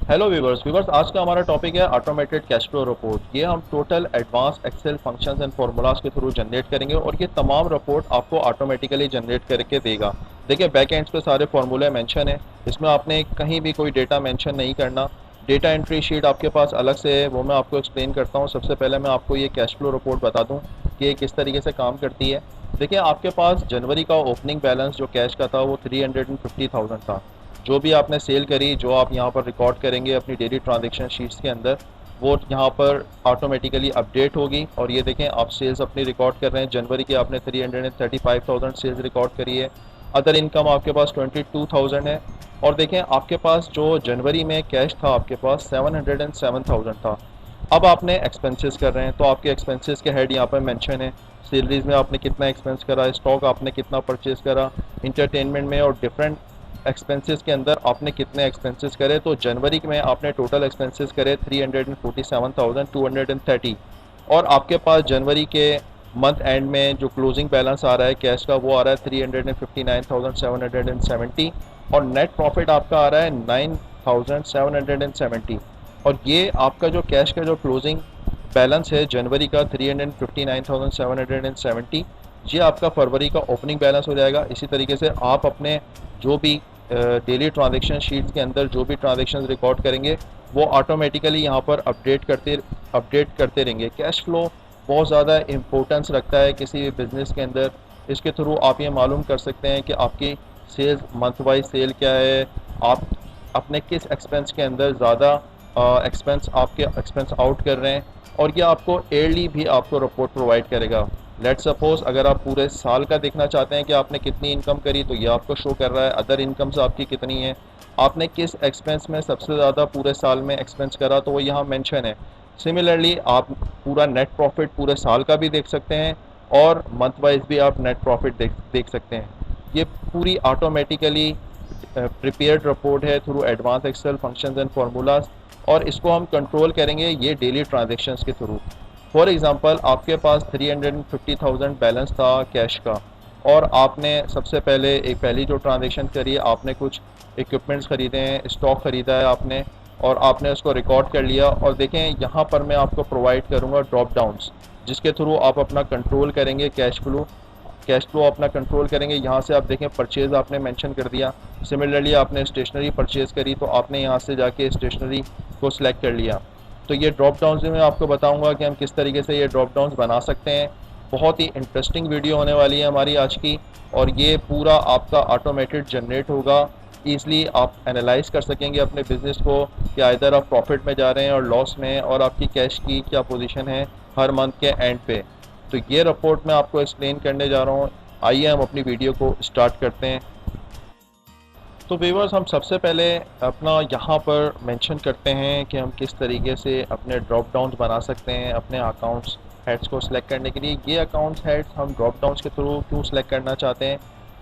Hello viewers आज का हमारा टॉपिक है ऑटोमेटेड कैश फ्लो रिपोर्ट। ये हम total advance Excel functions and formulas के थ्रू जनरेट करेंगे और ये तमाम रिपोर्ट आपको ऑटोमेटिकली जनरेट करके देगा। देखिए बैक एंड्स पे सारे फार्मूले मेंशन है, इसमें आपने कहीं भी कोई डेटा मेंशन नहीं करना। डेटा एंट्री शीट आपके पास अलग से है, वो मैं आपको एक्सप्लेन करता हूँ। सबसे पहले मैं आपको ये कैश फ्लो रिपोर्ट बता दूँ कि ये किस तरीके से काम करती है। देखिए आपके पास जनवरी का ओपनिंग बैलेंस जो कैश का था वो 350,000 था। जो भी आपने सेल करी, जो आप यहाँ पर रिकॉर्ड करेंगे अपनी डेली ट्रांजेक्शन शीट्स के अंदर, वो यहाँ पर ऑटोमेटिकली अपडेट होगी। और ये देखें आप सेल्स अपनी रिकॉर्ड कर रहे हैं, जनवरी की आपने 335,000 सेल्स रिकॉर्ड करी है। अदर इनकम आपके पास 22,000 है। और देखें आपके पास जो जनवरी में कैश था आपके पास 707,000 था। अब आपने एक्सपेंसेस कर रहे हैं तो आपके एक्सपेंसेस के हेड यहाँ पर मेंशन है। सैलरीज में आपने कितना एक्सपेंस करा, स्टॉक आपने कितना परचेज करा, इंटरटेनमेंट में और डिफरेंट एक्सपेंसेस के अंदर आपने कितने एक्सपेंसेस करे। तो जनवरी में आपने टोटल एक्सपेंसेस करे 347,230। और आपके पास जनवरी के मंथ एंड में जो क्लोजिंग बैलेंस आ रहा है कैश का वो आ रहा है 359,770। और नेट प्रॉफिट आपका आ रहा है 9,770। और ये आपका जो कैश का जो क्लोजिंग बैलेंस है जनवरी का 359,770, ये आपका फरवरी का ओपनिंग बैलेंस हो जाएगा। इसी तरीके से आप अपने जो भी डेली ट्रांजेक्शन शीट्स के अंदर जो भी ट्रांजेक्शन रिकॉर्ड करेंगे वो ऑटोमेटिकली यहाँ पर अपडेट करते रहेंगे। कैश फ्लो बहुत ज़्यादा इम्पोर्टेंस रखता है किसी भी बिज़नेस के अंदर। इसके थ्रू आप ये मालूम कर सकते हैं कि आपकी सेल्स मंथ वाइज सेल क्या है, आप अपने किस एक्सपेंस के अंदर ज़्यादा एक्सपेंस आउट कर रहे हैं। और ये आपको ईयरली भी आपको रिपोर्ट प्रोवाइड करेगा। लेट सपोज अगर आप पूरे साल का देखना चाहते हैं कि आपने कितनी इनकम करी तो ये आपको शो कर रहा है। अदर इनकम्स आपकी कितनी है, आपने किस एक्सपेंस में सबसे ज़्यादा पूरे साल में एक्सपेंस करा तो वो यहाँ मेंशन है। सिमिलरली आप पूरा नेट प्रॉफिट पूरे साल का भी देख सकते हैं और मंथ वाइज भी आप नेट प्रॉफिट देख सकते हैं। ये पूरी ऑटोमेटिकली प्रिपेयर्ड रिपोर्ट है through advance Excel functions and formulas. और इसको हम कंट्रोल करेंगे ये डेली ट्रांजेक्शन्स के थ्रू। फॉर एग्ज़ाम्पल आपके पास 350,000 बैलेंस था कैश का और आपने सबसे पहले एक पहली जो ट्रांजेक्शन करी है आपने कुछ इक्विपमेंट्स ख़रीदे हैं, स्टॉक ख़रीदा है आपने और आपने उसको रिकॉर्ड कर लिया। और देखें यहाँ पर मैं आपको प्रोवाइड करूँगा ड्रॉप डाउन्स जिसके थ्रू आप अपना कंट्रोल करेंगे कैश फ्लो अपना कंट्रोल करेंगे। यहाँ से आप देखें परचेज़ आपने मेंशन कर दिया। सिमिलरली आपने स्टेशनरी परचेज़ करी तो आपने यहाँ से जाके स्टेशनरी को सिलेक्ट कर लिया। तो ये ड्रॉप डाउन्स में मैं आपको बताऊंगा कि हम किस तरीके से ये ड्रॉप डाउन्स बना सकते हैं। बहुत ही इंटरेस्टिंग वीडियो होने वाली है हमारी आज की। और ये पूरा आपका ऑटोमेटेड जनरेट होगा। ईज़िली आप एनालाइज कर सकेंगे अपने बिज़नेस को कि इधर आप प्रॉफिट में जा रहे हैं और लॉस में, और आपकी कैश की क्या पोजीशन है हर मंथ के एंड पे। तो ये रिपोर्ट मैं आपको एक्सप्लेन करने जा रहा हूँ। आइए हम अपनी वीडियो को स्टार्ट करते हैं। तो व्यूअर्स हम सबसे पहले अपना यहाँ पर मेंशन करते हैं कि हम किस तरीके से अपने ड्रॉप डाउन्स बना सकते हैं अपने अकाउंट्स हेड्स को सिलेक्ट करने के लिए। ये अकाउंट्स हेड्स हम ड्रॉप डाउन्स के थ्रू क्यों सिलेक्ट करना चाहते हैं,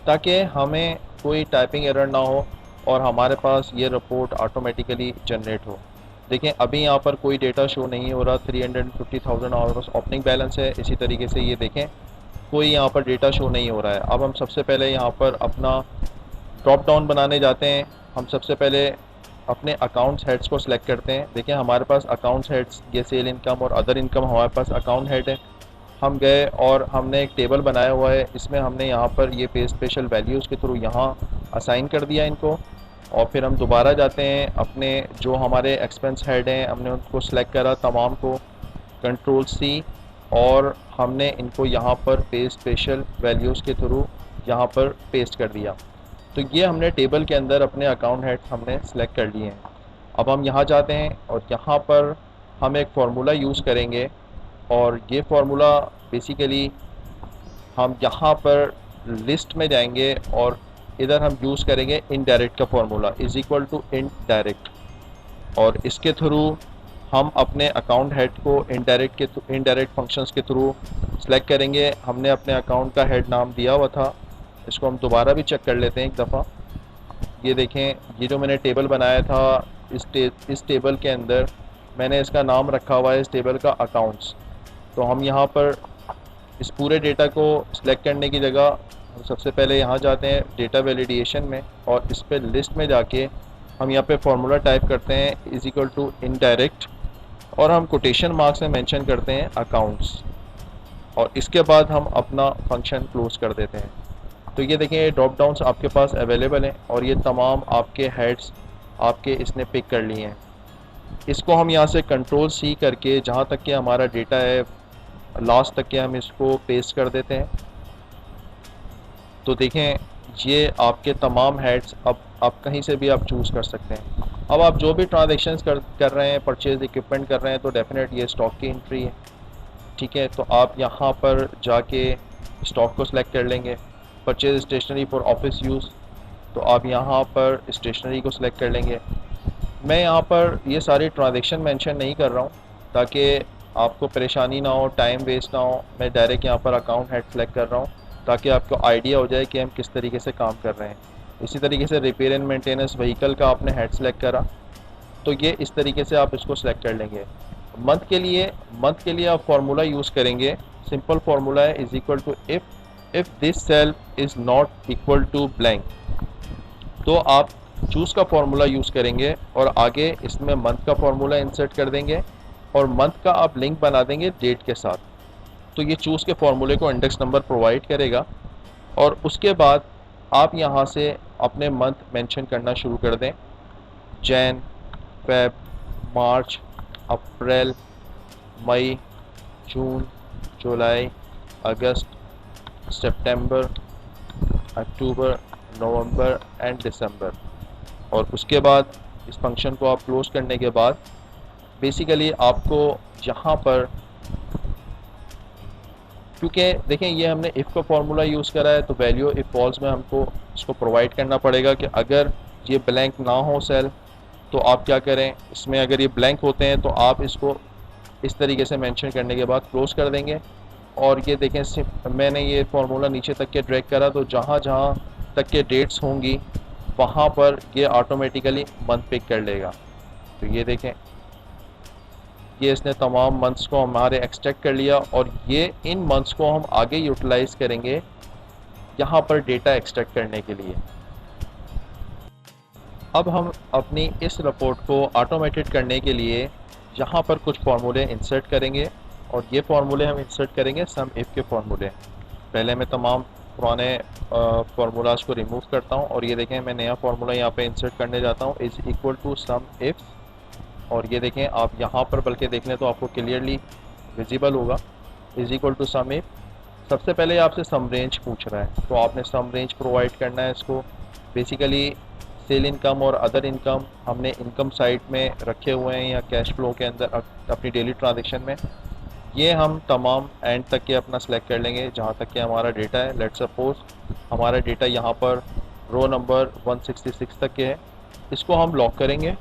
ताकि हमें कोई टाइपिंग एरर ना हो और हमारे पास ये रिपोर्ट ऑटोमेटिकली जनरेट हो। देखें अभी यहाँ पर कोई डेटा शो नहीं हो रहा। 350,000 ऑलमोस्ट ओपनिंग बैलेंस है। इसी तरीके से ये देखें कोई यहाँ पर डेटा शो नहीं हो रहा है। अब हम सबसे पहले यहाँ पर अपना ड्रॉप डाउन बनाने जाते हैं। हम सबसे पहले अपने अकाउंट्स हेड्स को सिलेक्ट करते हैं। देखिए हमारे पास अकाउंट्स हेड्स ये सेल इनकम और अदर इनकम हमारे पास अकाउंट हेड है। हम गए और हमने एक टेबल बनाया हुआ है, इसमें हमने यहाँ पर ये पे स्पेशल वैल्यूज़ के थ्रू यहाँ असाइन कर दिया इनको। और फिर हम दोबारा जाते हैं अपने जो हमारे एक्सपेंस हेड हैं हमने उनको सिलेक्ट करा तमाम को, कंट्रोल सी, और हमने इनको यहाँ पर पे स्पेशल वैल्यूज़ के थ्रू यहाँ पर पेस्ट कर दिया। तो ये हमने टेबल के अंदर अपने अकाउंट हेड्स हमने सेलेक्ट कर लिए हैं। अब हम यहाँ जाते हैं और यहाँ पर हम एक फार्मूला यूज़ करेंगे। और ये फार्मूला बेसिकली हम यहाँ पर लिस्ट में जाएंगे और इधर हम यूज़ करेंगे इनडायरेक्ट का formula is equal to indirect. और इसके थ्रू हम अपने अकाउंट हेड को इनडायरेक्ट फंक्शंस के थ्रू सेलेक्ट करेंगे। हमने अपने अकाउंट का हेड नाम दिया हुआ था, इसको हम दोबारा भी चेक कर लेते हैं एक दफ़ा। ये देखें ये जो मैंने टेबल बनाया था इस टेबल के अंदर मैंने इसका नाम रखा हुआ है इस टेबल का अकाउंट्स। तो हम यहाँ पर इस पूरे डेटा को सिलेक्ट करने की जगह हम सबसे पहले यहाँ जाते हैं डेटा वैलिडेशन में और इस पर लिस्ट में जाके हम यहाँ पे फार्मूला टाइप करते हैं इज इक्वल टू इनडायरेक्ट, और हम कोटेशन मार्क्स में मेंशन करते हैं अकाउंट्स, और इसके बाद हम अपना फंक्शन क्लोज कर देते हैं। तो ये देखें, ये ड्रॉप डाउन्स आपके पास अवेलेबल हैं और ये तमाम आपके हेड्स आपके इसने पिक कर लिए हैं। इसको हम यहाँ से कंट्रोल सी करके जहाँ तक कि हमारा डेटा है लास्ट तक के हम इसको पेस्ट कर देते हैं। तो देखें, ये आपके तमाम हेड्स अब आप कहीं से भी आप चूज़ कर सकते हैं। अब आप जो भी ट्रांजेक्शन्स कर रहे हैं, परचेज इक्विपमेंट कर रहे हैं, तो डेफिनेट ये स्टॉक की एंट्री है, ठीक है। तो आप यहाँ पर जाके स्टॉक को सिलेक्ट कर लेंगे। Purchase stationery for office use, तो आप यहाँ पर स्टेशनरी को सिलेक्ट कर लेंगे। मैं यहाँ पर ये सारी ट्रांजेक्शन मेंशन नहीं कर रहा हूँ ताकि आपको परेशानी ना हो, टाइम वेस्ट ना हो। मैं डायरेक्ट यहाँ पर अकाउंट हेड सेलेक्ट कर रहा हूँ ताकि आपको आइडिया हो जाए कि हम किस तरीके से काम कर रहे हैं। इसी तरीके से रिपेयर एंड मेंटेनेंस व्हीकल का आपने हेड सेलेक्ट करा, तो ये इस तरीके से आप इसको सेलेक्ट कर लेंगे। मंथ के लिए आप फार्मूला यूज़ करेंगे। सिंपल फार्मूला है is equal to if this cell is not equal to blank, तो आप चूज़ का फार्मूला यूज़ करेंगे और आगे इसमें मंथ का फार्मूला इंसर्ट कर देंगे और मंथ का आप लिंक बना देंगे डेट के साथ। तो ये चूज़ के फार्मूले को इंडेक्स नंबर प्रोवाइड करेगा और उसके बाद आप यहाँ से अपने मंथ मेंशन करना शुरू कर दें। Jan, Feb, March, April, May, June, July, August, September, October, November and December. और उसके बाद इस फंक्शन को आप क्लोज करने के बाद बेसिकली आपको यहाँ पर, क्योंकि देखें ये हमने इफ़ का फार्मूला यूज़ करा है, तो वैल्यू इफ़ फॉल्स में हमको इसको प्रोवाइड करना पड़ेगा कि अगर ये ब्लैंक ना हो सेल तो आप क्या करें। इसमें अगर ये ब्लैंक होते हैं तो आप इसको इस तरीके से मेंशन करने के बाद क्लोज कर देंगे। और ये देखें, सिर्फ मैंने ये फार्मूला नीचे तक के ड्रैग करा, तो जहाँ जहाँ तक के डेट्स होंगी वहाँ पर ये ऑटोमेटिकली मंथ पिक कर लेगा। तो ये देखें, ये इसने तमाम मंथ्स को हमारे एक्सट्रैक्ट कर लिया और ये इन मंथ्स को हम आगे यूटिलाइज करेंगे यहाँ पर डेटा एक्सट्रैक्ट करने के लिए। अब हम अपनी इस रिपोर्ट को ऑटोमेटेड करने के लिए यहाँ पर कुछ फार्मूले इंसर्ट करेंगे और ये फार्मूले हम इंसर्ट करेंगे सम इफ़ के फार्मूले। पहले मैं तमाम पुराने फार्मूलाज को रिमूव करता हूँ और ये देखें, मैं नया फार्मूला यहाँ पे इंसर्ट करने जाता हूँ is equal to sum if. और ये देखें, आप यहाँ पर बल्कि देख लें तो आपको क्लियरली विजिबल होगा is equal to sum if. सबसे पहले आपसे सम रेंज पूछ रहा है, तो आपने सम रेंज प्रोवाइड करना है इसको। बेसिकली सेल इनकम और अदर इनकम हमने इनकम साइड में रखे हुए हैं या कैश फ्लो के अंदर अपनी डेली ट्रांजेक्शन में। ये हम तमाम एंड तक के अपना सेलेक्ट कर लेंगे जहाँ तक कि हमारा डेटा है। लेट्स सपोज हमारा डेटा यहाँ पर रो नंबर 166 तक के है, इसको हम लॉक करेंगे।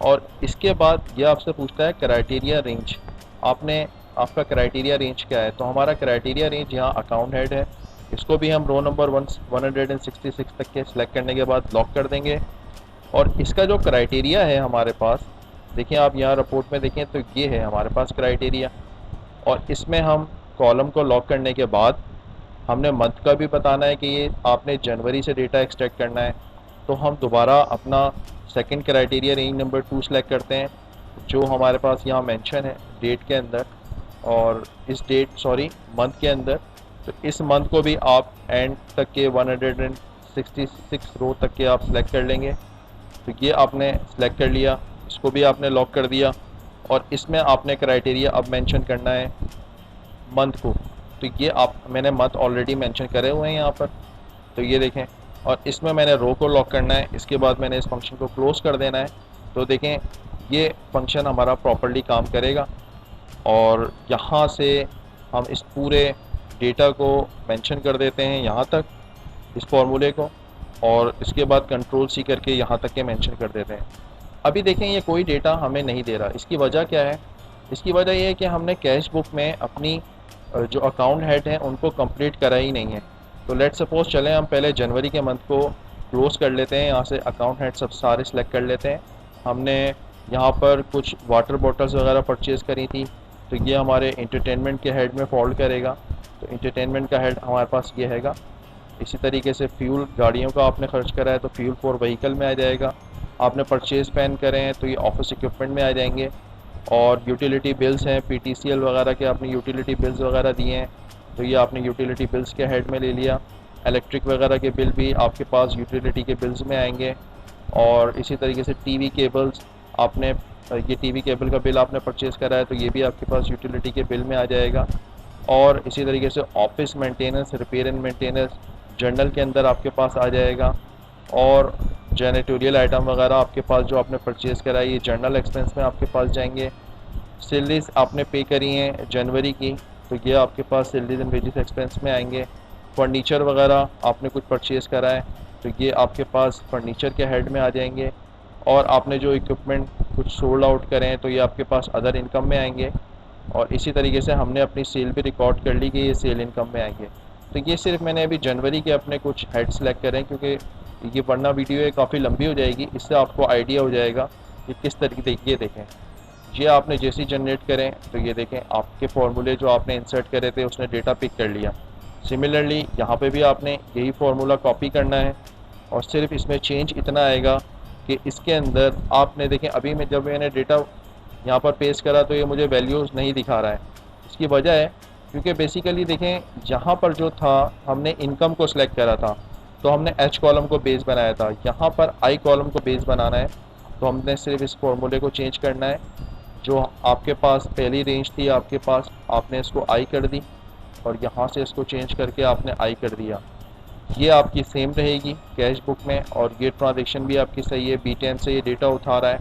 और इसके बाद ये आपसे पूछता है क्राइटेरिया रेंज, आपका क्राइटेरिया रेंज क्या है। तो हमारा क्राइटेरिया रेंज यहाँ अकाउंट हेड है, इसको भी हम रो नंबर 166 तक के सिलेक्ट करने के बाद लॉक कर देंगे। और इसका जो क्राइटेरिया है हमारे पास, देखिए आप यहाँ रिपोर्ट में देखें तो ये है हमारे पास क्राइटेरिया। और इसमें हम कॉलम को लॉक करने के बाद हमने मंथ का भी बताना है कि ये आपने जनवरी से डेटा एक्सट्रैक्ट करना है। तो हम दोबारा अपना second criteria range number 2 select करते हैं जो हमारे पास यहाँ मेंशन है डेट के अंदर और इस मंथ के अंदर। तो इस मंथ को भी आप एंड तक के 166 रो तक के आप सेलेक्ट कर लेंगे। तो ये आपने सेलेक्ट कर लिया, इसको भी आपने लॉक कर दिया और इसमें आपने क्राइटेरिया अब मेंशन करना है मंथ को। तो ये मैंने मंथ ऑलरेडी मेंशन करे हुए हैं यहाँ पर, तो ये देखें। और इसमें मैंने रो को लॉक करना है, इसके बाद मैंने इस फंक्शन को क्लोज कर देना है। तो देखें, ये फंक्शन हमारा प्रॉपर्ली काम करेगा और यहाँ से हम इस पूरे डेटा को मेंशन कर देते हैं यहाँ तक, इस फार्मूले को, और इसके बाद कंट्रोल सी करके यहाँ तक के मेंशन कर देते हैं। अभी देखें, ये कोई डेटा हमें नहीं दे रहा। इसकी वजह क्या है? इसकी वजह ये है कि हमने कैश बुक में अपनी जो अकाउंट हेड हैं उनको कंप्लीट करा ही नहीं है। तो लेट सपोज चलें हम पहले जनवरी के मंथ को क्लोज कर लेते हैं। यहाँ से अकाउंट हेड सब सारे सेलेक्ट कर लेते हैं। हमने यहाँ पर कुछ वाटर बॉटल्स वगैरह परचेज़ करी थी, तो ये हमारे इंटरटेनमेंट के हेड में फॉल्ट करेगा। तो इंटरटेनमेंट का हेड हमारे पास ये हैगा। इसी तरीके से फ्यूल, गाड़ियों का आपने खर्च करा है तो फ्यूल फॉर व्हीकल में आ जाएगा। आपने परचेज़ पेन करे हैं तो ये ऑफिस इक्विपमेंट में आ जाएंगे। और यूटिलिटी बिल्स हैं, PTCL वगैरह के आपने यूटिलिटी बिल्स वगैरह दिए हैं तो ये आपने यूटिलिटी बिल्स के हेड में ले लिया। इलेक्ट्रिक वगैरह के बिल भी आपके पास यूटिलिटी के बिल्स में आएंगे। और इसी तरीके से टीवी केबल्स, आपने ये टीवी केबल का बिल आपने परचेज़ करा है तो ये भी आपके पास यूटिलिटी के बिल में आ जाएगा। और इसी तरीके से office maintenance, repair and maintenance journal के अंदर आपके पास आ जाएगा। और जेनेटोरियल आइटम वगैरह आपके पास जो आपने परचेज़ करा है ये जर्नल एक्सपेंस में आपके पास जाएंगे। सैलरीज आपने पे करी हैं जनवरी की तो ये आपके पास सैलरीज एंड वेजेस एक्सपेंस में आएंगे। फर्नीचर वगैरह आपने कुछ परचेज़ करा है तो ये आपके पास फर्नीचर के हेड में आ जाएंगे। और आपने जो इक्विपमेंट कुछ सोल्ड आउट करें हैं तो ये आपके पास अदर इनकम में आएंगे। और इसी तरीके से हमने अपनी सेल भी रिकॉर्ड कर ली कि ये सेल इनकम में आएंगे। तो ये सिर्फ मैंने अभी जनवरी के अपने कुछ हेड सेलेक्ट करें क्योंकि ये वरना वीडियो काफ़ी लंबी हो जाएगी, इससे आपको आइडिया हो जाएगा कि किस तरीके से। ये देखें, ये आपने जैसे ही जनरेट करें तो ये देखें आपके फार्मूले जो आपने इंसर्ट करे थे उसने डेटा पिक कर लिया। सिमिलरली यहाँ पे भी आपने यही फार्मूला कॉपी करना है और सिर्फ इसमें चेंज इतना आएगा कि इसके अंदर आपने देखें अभी मैं जब मैंने डेटा यहाँ पर पेस्ट करा तो ये मुझे वैल्यूज़ नहीं दिखा रहा है। इसकी वजह है क्योंकि बेसिकली देखें यहाँ पर जो था हमने इनकम को सिलेक्ट करा था तो हमने H कॉलम को बेस बनाया था, यहाँ पर I कॉलम को बेस बनाना है तो हमने सिर्फ इस फॉर्मूले को चेंज करना है। जो आपके पास पहली रेंज थी आपके पास, आपने इसको I कर दी और यहाँ से इसको चेंज करके आपने I कर दिया। ये आपकी सेम रहेगी कैश बुक में और ये ट्रांजेक्शन भी आपकी सही है, B10 से ये डेटा उठा रहा है।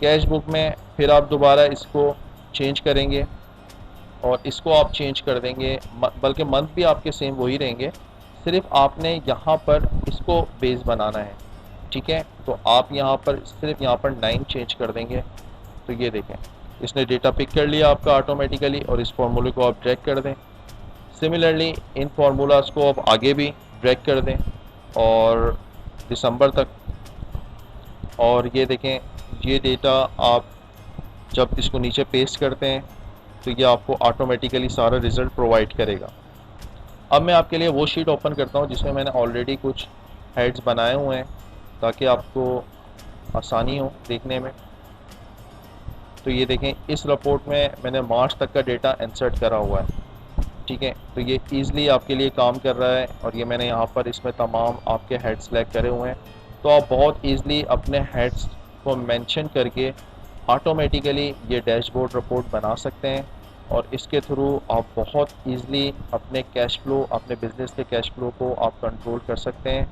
कैश बुक में फिर आप दोबारा इसको चेंज करेंगे और इसको आप चेंज कर देंगे, बल्कि मंथ भी आपके सेम वही रहेंगे, सिर्फ आपने यहाँ पर इसको बेस बनाना है। ठीक है, तो आप यहाँ पर सिर्फ यहाँ पर 9 चेंज कर देंगे तो ये देखें इसने डेटा पिक कर लिया आपका ऑटोमेटिकली और इस फार्मूले को आप ड्रैग कर दें। सिमिलरली इन फार्मूलाज को आप आगे भी ड्रैग कर दें और दिसंबर तक। और ये देखें ये डेटा आप जब इसको नीचे पेस्ट करते हैं तो ये आपको ऑटोमेटिकली सारा रिज़ल्ट प्रोवाइड करेगा। अब मैं आपके लिए वो शीट ओपन करता हूँ जिसमें मैंने ऑलरेडी कुछ हेड्स बनाए हुए हैं ताकि आपको आसानी हो देखने में। तो ये देखें इस रिपोर्ट में मैंने मार्च तक का डेटा इंसर्ट करा हुआ है। ठीक है, तो ये ईज़िली आपके लिए काम कर रहा है और ये मैंने यहाँ पर इसमें तमाम आपके हेड सेलेक्ट करे हुए हैं तो आप बहुत ईज़िली अपने हेड्स को मेंशन करके ऑटोमेटिकली ये डैशबोर्ड रिपोर्ट बना सकते हैं और इसके थ्रू आप बहुत ईज़िली अपने कैश फ्लो, अपने बिज़नेस के कैश फ्लो को आप कंट्रोल कर सकते हैं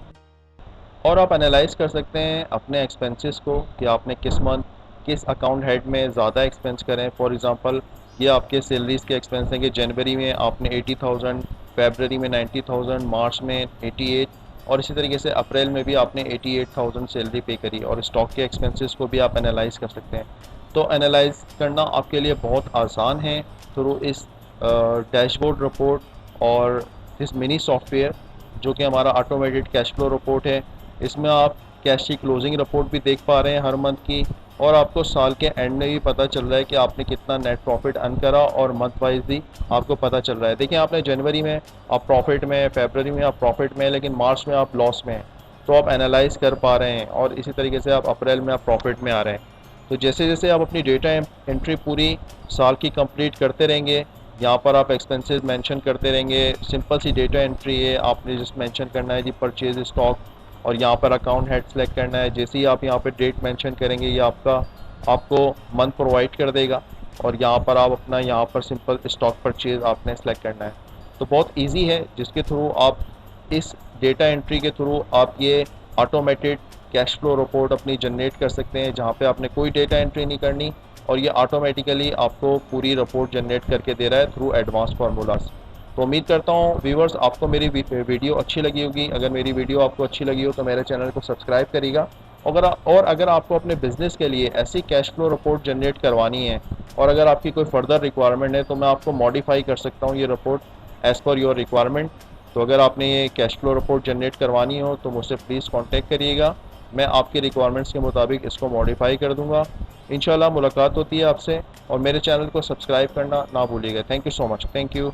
और आप एनालाइज़ कर सकते हैं अपने एक्सपेंसेस को कि आपने किस मंथ किस अकाउंट हेड में ज़्यादा एक्सपेंस करें। फॉर एग्ज़ाम्पल ये आपके सैलरीज़ के एक्सपेंस हैं कि जनवरी में आपने 80,000, फरवरी में 90,000, मार्च में 88 और इसी तरीके से अप्रैल में भी आपने 88,000 सैलरी पे करी। और स्टॉक के एक्सपेंसेस को भी आप एनालाइज़ कर सकते हैं। तो एनालाइज़ करना आपके लिए बहुत आसान है थ्रू इस डैशबोर्ड रिपोर्ट और इस मिनी सॉफ्टवेयर जो कि हमारा ऑटोमेटेड कैश फ्लो रिपोर्ट है। इसमें आप कैश की क्लोजिंग रिपोर्ट भी देख पा रहे हैं हर मंथ की और आपको साल के एंड में भी पता चल रहा है कि आपने कितना नेट प्रॉफिट अर्न करा और मंथ वाइज भी आपको पता चल रहा है। देखिए आपने जनवरी में आप प्रॉफिट में, फरवरी में आप प्रॉफिट में, लेकिन मार्च में आप लॉस में हैं तो आप एनालाइज कर पा रहे हैं और इसी तरीके से आप अप्रैल में आप प्रॉफिट में आ रहे हैं। तो जैसे जैसे आप अपनी डेटा एंट्री पूरी साल की कंप्लीट करते रहेंगे, यहाँ पर आप एक्सपेंसेस मेंशन करते रहेंगे। सिंपल सी डेटा एंट्री है, आपने जस्ट मेंशन करना है जी परचेज स्टॉक और यहाँ पर अकाउंट हेड सेलेक्ट करना है। जैसे ही आप यहाँ पर डेट मेंशन करेंगे ये आपको मंथ प्रोवाइड कर देगा और यहाँ पर आप अपना यहाँ पर सिंपल स्टॉक परचेज आपने सेलेक्ट करना है। तो बहुत इजी है जिसके थ्रू आप इस डेटा एंट्री के थ्रू आप ये ऑटोमेटेड कैश फ्लो रिपोर्ट अपनी जनरेट कर सकते हैं जहाँ पे आपने कोई डेटा एंट्री नहीं करनी और ये ऑटोमेटिकली आपको पूरी रिपोर्ट जनरेट करके दे रहा है थ्रू एडवांस फार्मूलाज। तो उम्मीद करता हूँ व्यूवर्स आपको मेरी वीडियो अच्छी लगी होगी। अगर मेरी वीडियो आपको अच्छी लगी हो तो मेरे चैनल को सब्सक्राइब करिएगा। अगर आपको अपने बिज़नेस के लिए ऐसी कैश फ्लो रिपोर्ट जनरेट करवानी है और अगर आपकी कोई फर्दर रिक्वायरमेंट है तो मैं आपको मॉडिफाई कर सकता हूँ ये report as per your requirement. तो अगर आपने ये कैश फ्लो रिपोर्ट जनरेट करवानी हो तो मुझसे प्लीज़ कॉन्टेक्ट करिएगा, मैं आपकी रिक्वायरमेंट्स के मुताबिक इसको मॉडिफाई कर दूँगा। इंशाल्लाह मुलाकात होती है आपसे और मेरे चैनल को सब्सक्राइब करना ना भूलिएगा। Thank you so much. Thank you.